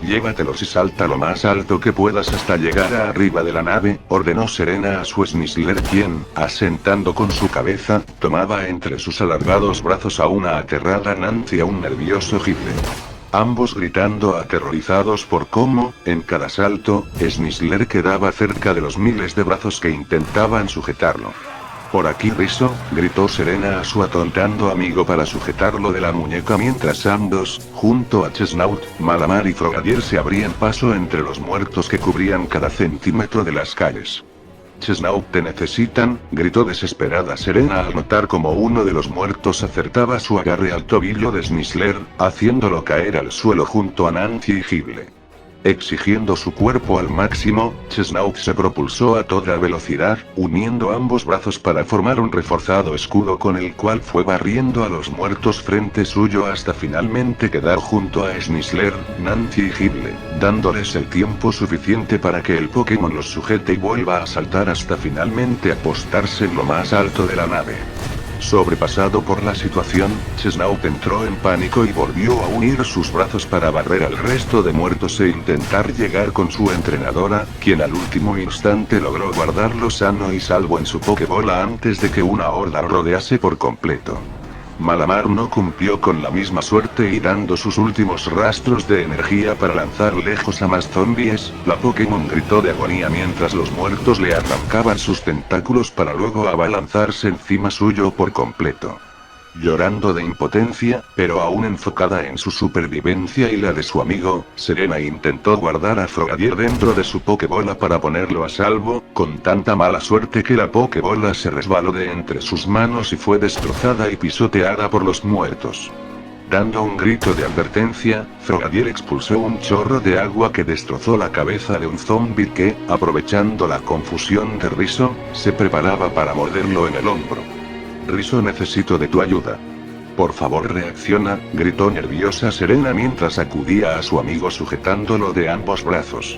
«Llévatelos y salta lo más alto que puedas hasta llegar a arriba de la nave», ordenó Serena a su Sneasler, quien, asentando con su cabeza, tomaba entre sus alargados brazos a una aterrada Nancy y a un nervioso Gible. Ambos gritando aterrorizados por cómo, en cada salto, Sneasler quedaba cerca de los miles de brazos que intentaban sujetarlo. «Por aquí, Rizzo», gritó Serena a su atontando amigo para sujetarlo de la muñeca mientras ambos, junto a Chesnaught, Malamar y Frogadier se abrían paso entre los muertos que cubrían cada centímetro de las calles. «Chesnaught, te necesitan», gritó desesperada Serena al notar como uno de los muertos acertaba su agarre al tobillo de Sneasler, haciéndolo caer al suelo junto a Nancy y Gible. Exigiendo su cuerpo al máximo, Chesnaught se propulsó a toda velocidad, uniendo ambos brazos para formar un reforzado escudo con el cual fue barriendo a los muertos frente suyo hasta finalmente quedar junto a Sneasler, Nancy y Gible, dándoles el tiempo suficiente para que el Pokémon los sujete y vuelva a saltar hasta finalmente apostarse en lo más alto de la nave. Sobrepasado por la situación, Chesnaught entró en pánico y volvió a unir sus brazos para barrer al resto de muertos e intentar llegar con su entrenadora, quien al último instante logró guardarlo sano y salvo en su Pokébola antes de que una horda lo rodease por completo. Malamar no cumplió con la misma suerte y dando sus últimos rastros de energía para lanzar lejos a más zombies, la Pokémon gritó de agonía mientras los muertos le arrancaban sus tentáculos para luego abalanzarse encima suyo por completo. Llorando de impotencia, pero aún enfocada en su supervivencia y la de su amigo, Serena intentó guardar a Frogadier dentro de su Pokébola para ponerlo a salvo, con tanta mala suerte que la Pokébola se resbaló de entre sus manos y fue destrozada y pisoteada por los muertos. Dando un grito de advertencia, Frogadier expulsó un chorro de agua que destrozó la cabeza de un zombie que, aprovechando la confusión de Rizzo, se preparaba para morderlo en el hombro. «Rizzo, necesito de tu ayuda. Por favor, reacciona», gritó nerviosa Serena mientras acudía a su amigo sujetándolo de ambos brazos.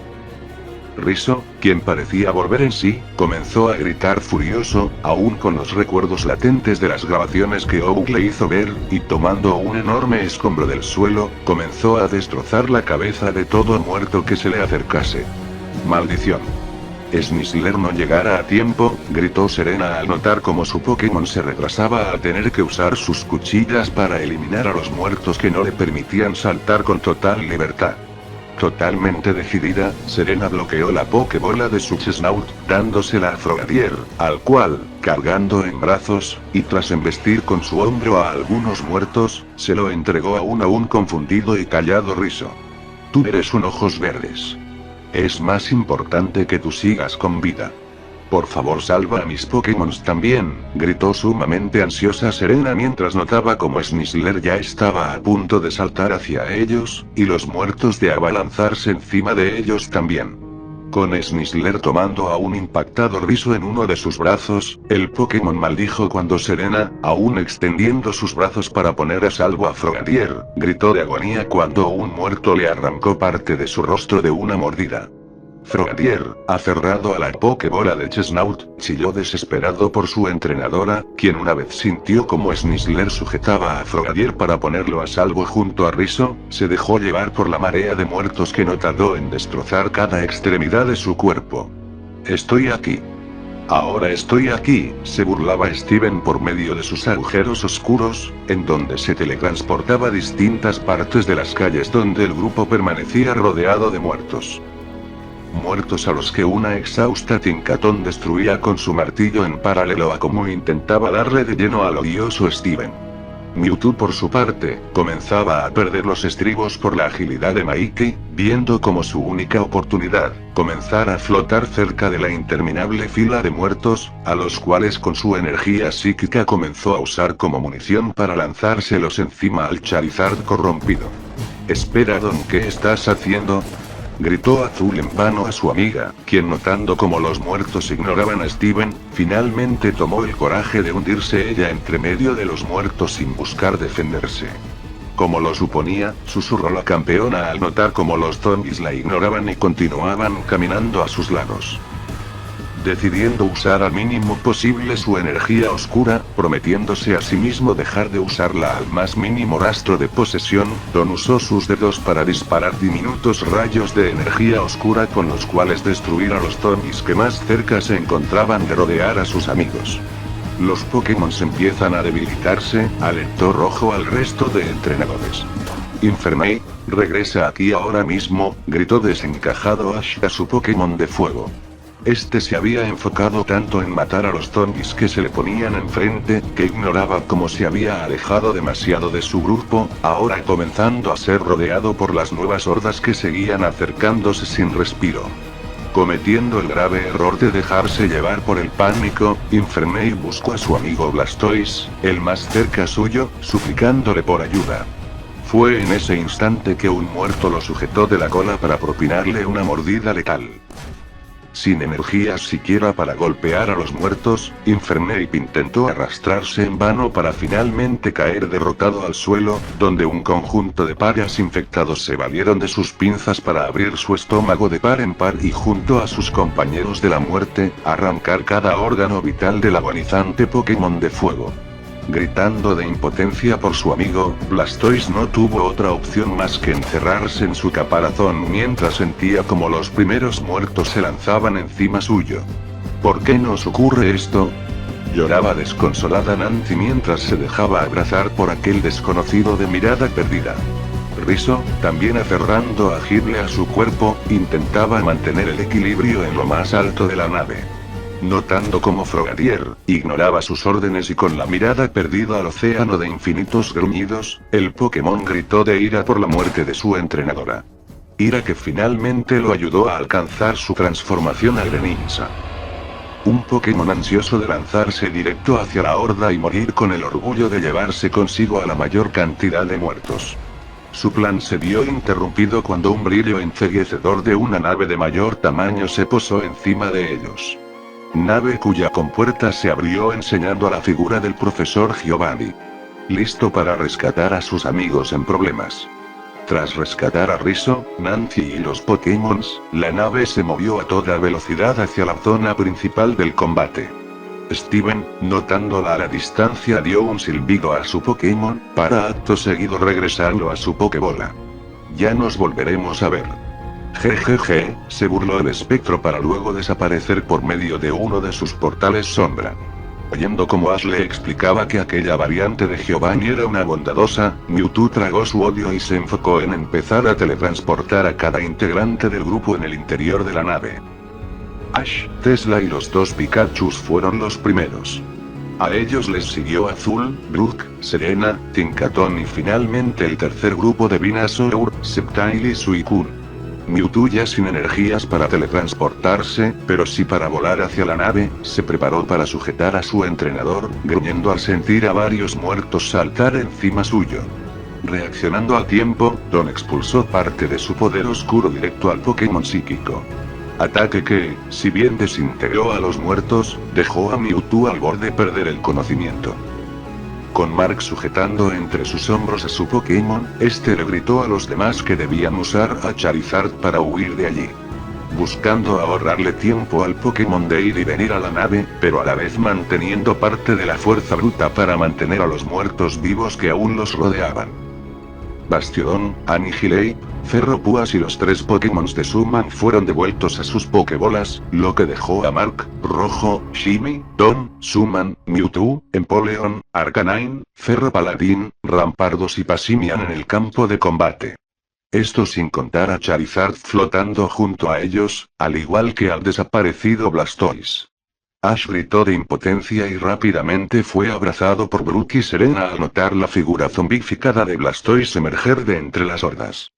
Rizzo, quien parecía volver en sí, comenzó a gritar furioso, aún con los recuerdos latentes de las grabaciones que Oak le hizo ver, y tomando un enorme escombro del suelo, comenzó a destrozar la cabeza de todo muerto que se le acercase. «Maldición. Sneasler no llegará a tiempo», gritó Serena al notar cómo su Pokémon se retrasaba a tener que usar sus cuchillas para eliminar a los muertos que no le permitían saltar con total libertad. Totalmente decidida, Serena bloqueó la Pokébola de su Chesnaught, dándosela a Frogadier, al cual, cargando en brazos, y tras embestir con su hombro a algunos muertos, se lo entregó a un aún confundido y callado Riso. Tú eres un ojos verdes. Es más importante que tú sigas con vida. Por favor, salva a mis Pokémon también, gritó sumamente ansiosa Serena mientras notaba como Snisler ya estaba a punto de saltar hacia ellos, y los muertos de abalanzarse encima de ellos también. Con Snisler tomando a un impactado Riso en uno de sus brazos, el Pokémon maldijo cuando Serena, aún extendiendo sus brazos para poner a salvo a Frogadier, gritó de agonía cuando un muerto le arrancó parte de su rostro de una mordida. Frogadier, aferrado a la Pokébola de Chesnaught, chilló desesperado por su entrenadora, quien una vez sintió como Snisler sujetaba a Frogadier para ponerlo a salvo junto a Riso, se dejó llevar por la marea de muertos que no tardó en destrozar cada extremidad de su cuerpo. Estoy aquí. Ahora estoy aquí, se burlaba Steven por medio de sus agujeros oscuros, en donde se teletransportaba a distintas partes de las calles donde el grupo permanecía rodeado de muertos. Muertos a los que una exhausta Tinkaton destruía con su martillo en paralelo a como intentaba darle de lleno al odioso Steven. Mewtwo por su parte, comenzaba a perder los estribos por la agilidad de Maiki, viendo como su única oportunidad, comenzar a flotar cerca de la interminable fila de muertos, a los cuales con su energía psíquica comenzó a usar como munición para lanzárselos encima al Charizard corrompido. Espera Don, ¿qué estás haciendo? Gritó Azul en vano a su amiga, quien notando como los muertos ignoraban a Steven, finalmente tomó el coraje de hundirse ella entre medio de los muertos sin buscar defenderse. Como lo suponía, susurró la campeona al notar como los zombies la ignoraban y continuaban caminando a sus lados. Decidiendo usar al mínimo posible su energía oscura, prometiéndose a sí mismo dejar de usarla al más mínimo rastro de posesión, Don usó sus dedos para disparar diminutos rayos de energía oscura con los cuales destruir a los zombies que más cerca se encontraban de rodear a sus amigos. Los Pokémon empiezan a debilitarse, alertó Rojo al resto de entrenadores. Infernape, regresa aquí ahora mismo, gritó desencajado Ash a su Pokémon de fuego. Este se había enfocado tanto en matar a los zombies que se le ponían enfrente, que ignoraba cómo se había alejado demasiado de su grupo, ahora comenzando a ser rodeado por las nuevas hordas que seguían acercándose sin respiro. Cometiendo el grave error de dejarse llevar por el pánico, Infernape buscó a su amigo Blastoise, el más cerca suyo, suplicándole por ayuda. Fue en ese instante que un muerto lo sujetó de la cola para propinarle una mordida letal. Sin energías siquiera para golpear a los muertos, Infernape intentó arrastrarse en vano para finalmente caer derrotado al suelo, donde un conjunto de parias infectados se valieron de sus pinzas para abrir su estómago de par en par y junto a sus compañeros de la muerte, arrancar cada órgano vital del agonizante Pokémon de fuego. Gritando de impotencia por su amigo, Blastoise no tuvo otra opción más que encerrarse en su caparazón mientras sentía como los primeros muertos se lanzaban encima suyo. ¿Por qué nos ocurre esto? Lloraba desconsolada Nancy mientras se dejaba abrazar por aquel desconocido de mirada perdida. Riso, también aferrando a Gibble a su cuerpo, intentaba mantener el equilibrio en lo más alto de la nave. Notando como Frogadier ignoraba sus órdenes y con la mirada perdida al océano de infinitos gruñidos, el Pokémon gritó de ira por la muerte de su entrenadora. Ira que finalmente lo ayudó a alcanzar su transformación a Greninja. Un Pokémon ansioso de lanzarse directo hacia la horda y morir con el orgullo de llevarse consigo a la mayor cantidad de muertos. Su plan se vio interrumpido cuando un brillo enceguecedor de una nave de mayor tamaño se posó encima de ellos. Nave cuya compuerta se abrió enseñando a la figura del profesor Giovanni. Listo para rescatar a sus amigos en problemas. Tras rescatar a Riso, Nancy y los Pokémon, la nave se movió a toda velocidad hacia la zona principal del combate. Steven, notándola a la distancia, dio un silbido a su Pokémon, para acto seguido regresarlo a su Pokébola. Ya nos volveremos a ver. Jejeje, se burló el espectro para luego desaparecer por medio de uno de sus portales sombra. Oyendo como Ash le explicaba que aquella variante de Giovanni era una bondadosa, Mewtwo tragó su odio y se enfocó en empezar a teletransportar a cada integrante del grupo en el interior de la nave. Ash, Tesla y los dos Pikachus fueron los primeros. A ellos les siguió Azul, Brook, Serena, Tinkaton y finalmente el tercer grupo de Venusaur, Sceptile y Suicune. Mewtwo, ya sin energías para teletransportarse, pero sí para volar hacia la nave, se preparó para sujetar a su entrenador, gruñendo al sentir a varios muertos saltar encima suyo. Reaccionando a tiempo, Don expulsó parte de su poder oscuro directo al Pokémon psíquico. Ataque que, si bien desintegró a los muertos, dejó a Mewtwo al borde de perder el conocimiento. Con Mark sujetando entre sus hombros a su Pokémon, este le gritó a los demás que debían usar a Charizard para huir de allí. Buscando ahorrarle tiempo al Pokémon de ir y venir a la nave, pero a la vez manteniendo parte de la fuerza bruta para mantener a los muertos vivos que aún los rodeaban. Bastiodon, Annihilate, Ferropuas y los tres Pokémon de Suman fueron devueltos a sus Pokébolas, lo que dejó a Mark, Rojo, Shimi, Don, Suman, Mewtwo, Empoleon, Arcanine, Ferropaladín, Rampardos y Passimian en el campo de combate. Esto sin contar a Charizard flotando junto a ellos, al igual que al desaparecido Blastoise. Ash gritó de impotencia y rápidamente fue abrazado por Brook y Serena al notar la figura zombificada de Blastoise emerger de entre las hordas.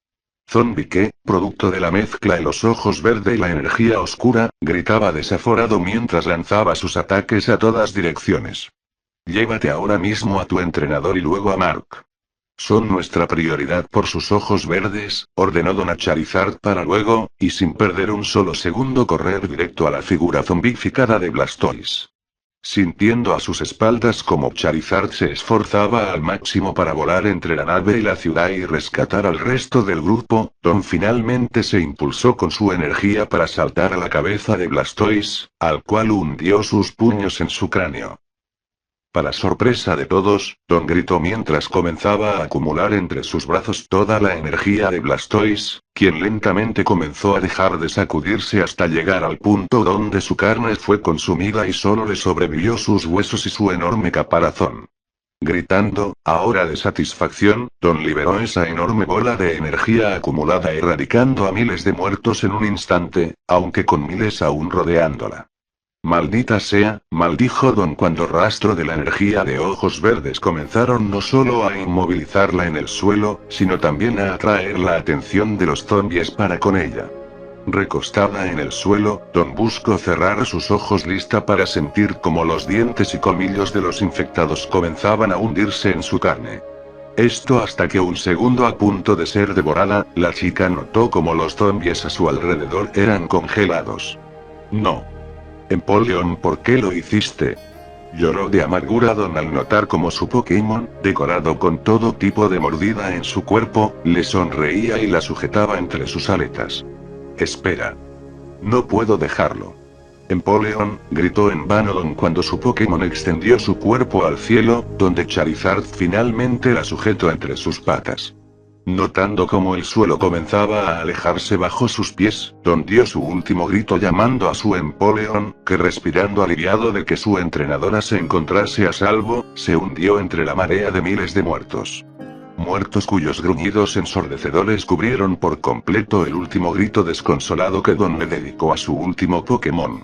Zombie que, producto de la mezcla de los ojos verde y la energía oscura, gritaba desaforado mientras lanzaba sus ataques a todas direcciones. Llévate ahora mismo a tu entrenador y luego a Mark. Son nuestra prioridad por sus ojos verdes, ordenó Don a Charizard para luego, y sin perder un solo segundo correr directo a la figura zombificada de Blastoise. Sintiendo a sus espaldas como Charizard se esforzaba al máximo para volar entre la nave y la ciudad y rescatar al resto del grupo, Don finalmente se impulsó con su energía para saltar a la cabeza de Blastoise, al cual hundió sus puños en su cráneo. Para sorpresa de todos, Don gritó mientras comenzaba a acumular entre sus brazos toda la energía de Blastoise, quien lentamente comenzó a dejar de sacudirse hasta llegar al punto donde su carne fue consumida y solo le sobrevivió sus huesos y su enorme caparazón. Gritando, ahora de satisfacción, Don liberó esa enorme bola de energía acumulada erradicando a miles de muertos en un instante, aunque con miles aún rodeándola. Maldita sea, maldijo Don cuando rastro de la energía de ojos verdes comenzaron no solo a inmovilizarla en el suelo, sino también a atraer la atención de los zombies para con ella. Recostada en el suelo, Don buscó cerrar sus ojos lista para sentir cómo los dientes y colmillos de los infectados comenzaban a hundirse en su carne. Esto hasta que un segundo a punto de ser devorada, la chica notó como los zombies a su alrededor eran congelados. No. Empoleon, ¿por qué lo hiciste? Lloró de amargura Don al notar como su Pokémon, decorado con todo tipo de mordida en su cuerpo, le sonreía y la sujetaba entre sus aletas. Espera. No puedo dejarlo. Empoleon, gritó en vano Don cuando su Pokémon extendió su cuerpo al cielo, donde Charizard finalmente la sujetó entre sus patas. Notando cómo el suelo comenzaba a alejarse bajo sus pies, Don dio su último grito llamando a su Empoleon, que respirando aliviado de que su entrenadora se encontrase a salvo, se hundió entre la marea de miles de muertos. Muertos cuyos gruñidos ensordecedores cubrieron por completo el último grito desconsolado que Don le dedicó a su último Pokémon.